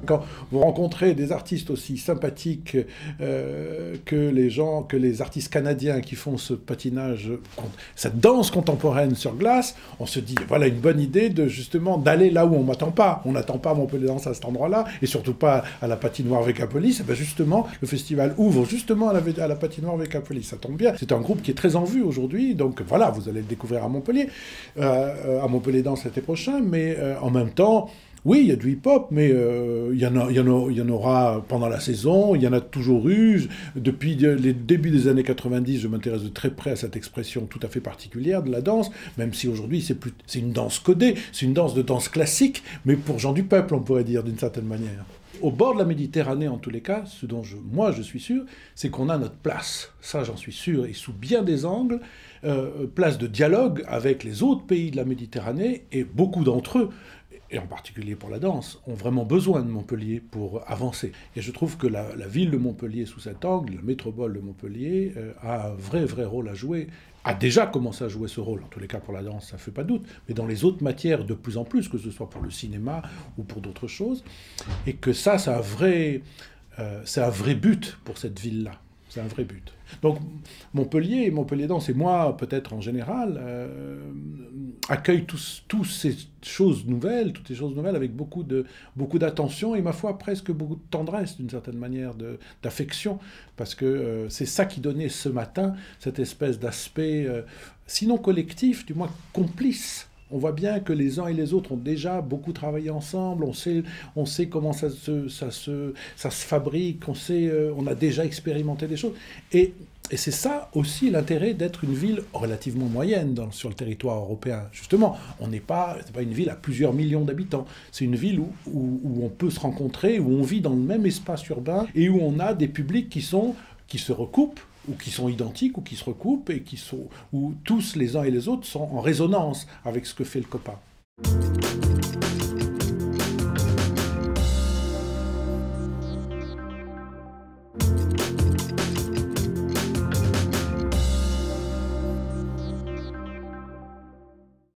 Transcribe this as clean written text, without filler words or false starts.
Quand vous rencontrez des artistes aussi sympathiques que les artistes canadiens qui font ce patinage, cette danse contemporaine sur glace, on se dit, voilà une bonne idée de justement d'aller là où on m'attend pas. On n'attend pas Montpellier Danse à cet endroit-là, et surtout pas à la patinoire Vécapolis. Et bien justement, le festival ouvre justement à la patinoire Vécapolis. Ça tombe bien. C'est un groupe qui est très en vue aujourd'hui, donc voilà, vous allez le découvrir à Montpellier Danse l'été prochain, mais en même temps, oui, il y a du hip-hop, mais il y en aura pendant la saison, il y en a toujours eu. Depuis les débuts des années 90, je m'intéresse de très près à cette expression tout à fait particulière de la danse, même si aujourd'hui c'est une danse codée, c'est une danse classique, mais pour gens du peuple, on pourrait dire d'une certaine manière. Au bord de la Méditerranée, en tous les cas, ce dont moi je suis sûr, c'est qu'on a notre place. Ça, j'en suis sûr, et sous bien des angles, place de dialogue avec les autres pays de la Méditerranée, et beaucoup d'entre eux, et en particulier pour la danse, ont vraiment besoin de Montpellier pour avancer. Et je trouve que la ville de Montpellier, sous cet angle, la métropole de Montpellier, a un vrai rôle à jouer, a déjà commencé à jouer ce rôle, en tous les cas pour la danse, ça ne fait pas doute, mais dans les autres matières de plus en plus, que ce soit pour le cinéma ou pour d'autres choses, et que ça, c'est un vrai but pour cette ville-là. C'est un vrai but. Donc Montpellier Danse, et moi peut-être en général, accueille toutes ces choses nouvelles avec beaucoup d'attention et ma foi presque beaucoup de tendresse d'une certaine manière, d'affection, parce que c'est ça qui donnait ce matin cette espèce d'aspect, sinon collectif, du moins complice. On voit bien que les uns et les autres ont déjà beaucoup travaillé ensemble, on sait comment ça se fabrique, on a déjà expérimenté des choses. Et c'est ça aussi l'intérêt d'être une ville relativement moyenne sur le territoire européen. Justement, c'est pas une ville à plusieurs millions d'habitants. C'est une ville où on peut se rencontrer, où on vit dans le même espace urbain et où on a des publics qui se recoupent, ou qui sont identiques, ou qui se recoupent, et où tous les uns et les autres sont en résonance avec ce que fait le copain.